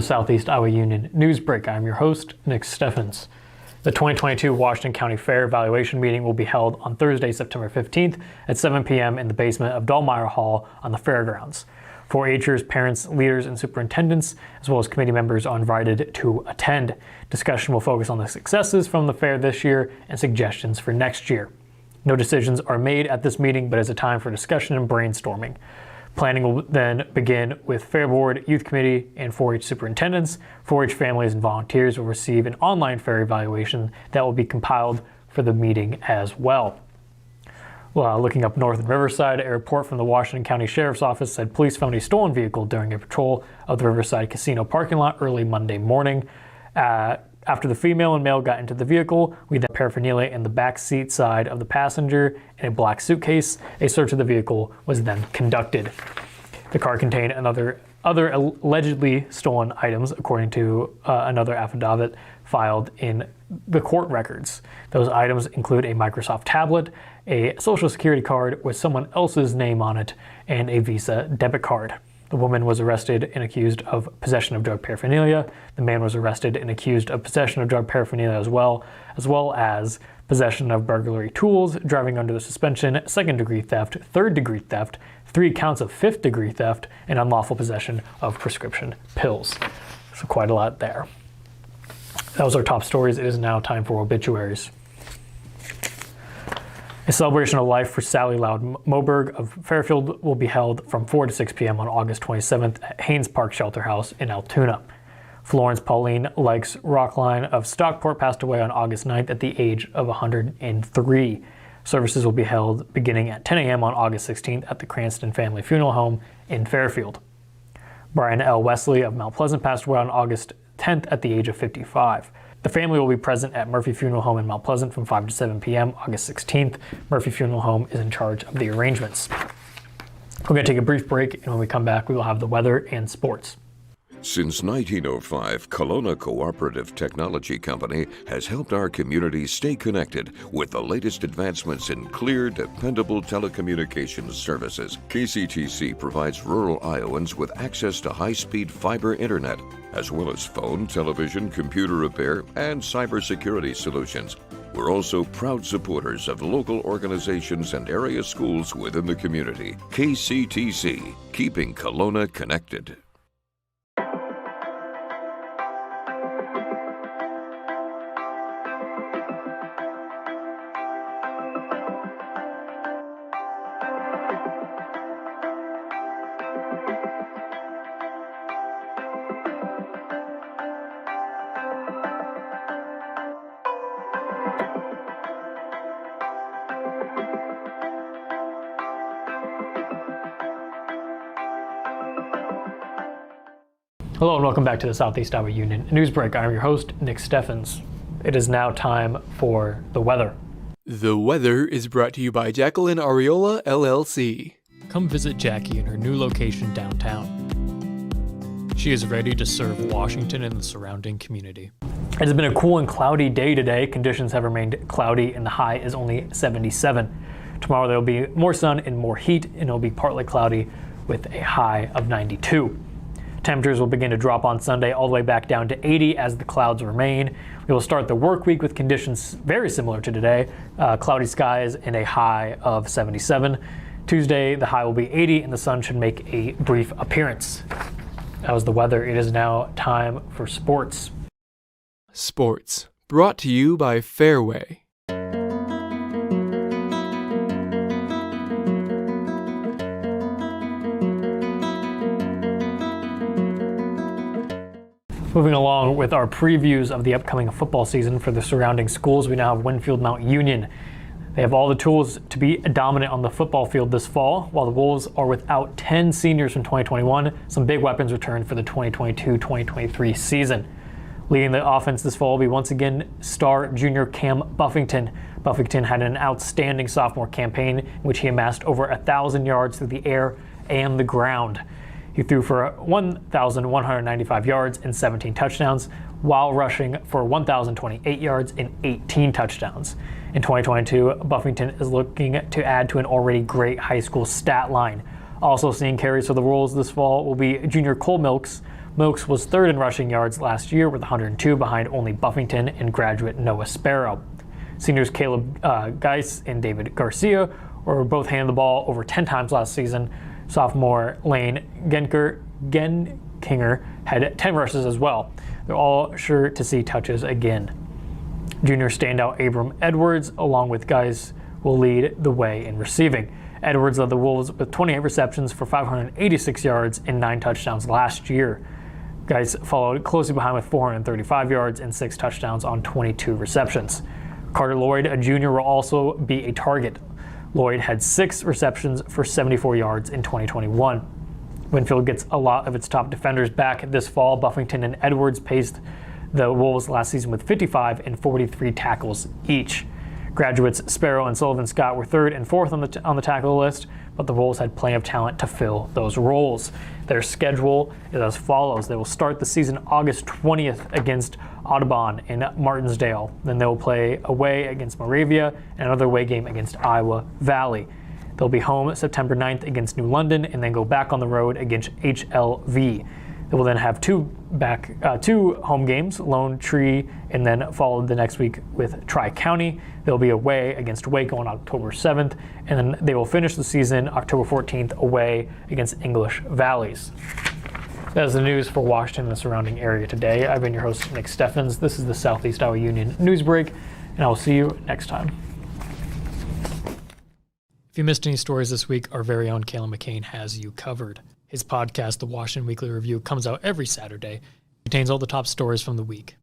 the Southeast Iowa Union Newsbreak. I'm your host, Nick Steffens. The 2022 Washington County Fair evaluation meeting will be held on Thursday, September 15th at 7 p.m. in the basement of Dallmeyer Hall on the fairgrounds. 4-Hers, parents, leaders, and superintendents, as well as committee members, are invited to attend. Discussion will focus on the successes from the fair this year and suggestions for next year. No decisions are made at this meeting, but is a time for discussion and brainstorming. Planning will then begin with Fair Board, Youth Committee, and 4-H superintendents. 4-H families and volunteers will receive an online fair evaluation that will be compiled for the meeting as well. Looking up north in Riverside, a report from the Washington County Sheriff's Office said police found a stolen vehicle during a patrol of the Riverside Casino parking lot early Monday morning. After the female and male got into the vehicle, we then paraphernalia in the back seat side of the passenger in a black suitcase. A search of the vehicle was then conducted. The car contained other allegedly stolen items, according to another affidavit filed in the court records. Those items include a Microsoft tablet, a Social Security card with someone else's name on it, and a Visa debit card. The woman was arrested and accused of possession of drug paraphernalia. The man was arrested and accused of possession of drug paraphernalia as well as possession of burglary tools, driving under the suspension, second-degree theft, third-degree theft, 3 counts of fifth-degree theft, and unlawful possession of prescription pills. So quite a lot there. That was our top stories. It is now time for obituaries. A celebration of life for Sally Loud Moberg of Fairfield will be held from 4 to 6 p.m. on August 27th at Haynes Park Shelter House in Altoona. Florence Pauline Likes Rockline of Stockport passed away on August 9th at the age of 103. Services will be held beginning at 10 a.m. on August 16th at the Cranston Family Funeral Home in Fairfield. Brian L. Wesley of Mount Pleasant passed away on August 10th at the age of 55. The family will be present at Murphy Funeral Home in Mount Pleasant from 5 to 7 p.m. August 16th. Murphy Funeral Home is in charge of the arrangements. We're going to take a brief break, and when we come back, we will have the weather and sports. Since 1905, Kelowna Cooperative Technology Company has helped our community stay connected with the latest advancements in clear, dependable telecommunications services. KCTC provides rural Iowans with access to high-speed fiber internet, as well as phone, television, computer repair, and cybersecurity solutions. We're also proud supporters of local organizations and area schools within the community. KCTC, keeping Kelowna connected. Hello and welcome back to the Southeast Iowa Union Newsbreak. I'm your host, Nick Steffens. It is now time for the weather. The weather is brought to you by Jacqueline Areola, LLC. Come visit Jackie in her new location downtown. She is ready to serve Washington and the surrounding community. It has been a cool and cloudy day today. Conditions have remained cloudy and the high is only 77. Tomorrow there will be more sun and more heat, and it will be partly cloudy with a high of 92. Temperatures will begin to drop on Sunday all the way back down to 80 as the clouds remain. We will start the work week with conditions very similar to today. Cloudy skies and a high of 77. Tuesday, the high will be 80 and the sun should make a brief appearance. That was the weather. It is now time for sports. Sports, brought to you by Fairway. Moving along with our previews of the upcoming football season for the surrounding schools, we now have Winfield Mount Union. They have all the tools to be dominant on the football field this fall. While the Wolves are without 10 seniors from 2021, some big weapons returned for the 2022-2023 season. Leading the offense this fall will be once again star junior Cam Buffington. Buffington had an outstanding sophomore campaign in which he amassed over 1,000 yards through the air and the ground. He threw for 1,195 yards and 17 touchdowns, while rushing for 1,028 yards and 18 touchdowns. In 2022, Buffington is looking to add to an already great high school stat line. Also seeing carries for the Wolves this fall will be junior Cole Milks, Milks was third in rushing yards last year with 102 behind only Buffington and graduate Noah Sparrow. Seniors Caleb Geis and David Garcia were both handed the ball over 10 times last season. Sophomore Lane Genkinger had 10 rushes as well. They're all sure to see touches again. Junior standout Abram Edwards, along with Geis, will lead the way in receiving. Edwards led the Wolves with 28 receptions for 586 yards and 9 touchdowns last year. Geis followed closely behind with 435 yards and 6 touchdowns on 22 receptions. Carter Lloyd, a junior, will also be a target. Lloyd had 6 receptions for 74 yards in 2021. Winfield gets a lot of its top defenders back this fall. Buffington and Edwards paced the Wolves last season with 55 and 43 tackles each. Graduates Sparrow and Sullivan Scott were 3rd and 4th on the tackle list, but the Wolves had plenty of talent to fill those roles. Their schedule is as follows. They will start the season August 20th against Audubon in Martinsdale. Then they will play away against Moravia and another away game against Iowa Valley. They'll be home September 9th against New London and then go back on the road against HLV. They will then have two home games, Lone Tree, and then followed the next week with Tri-County. They'll be away against Waco on October 7th, and then they will finish the season October 14th away against English Valleys. That is the news for Washington and the surrounding area today. I've been your host, Nick Steffens. This is the Southeast Iowa Union News Break, and I will see you next time. If you missed any stories this week, our very own Kayla McCain has you covered. His podcast, The Washington Weekly Review, comes out every Saturday. It contains all the top stories from the week.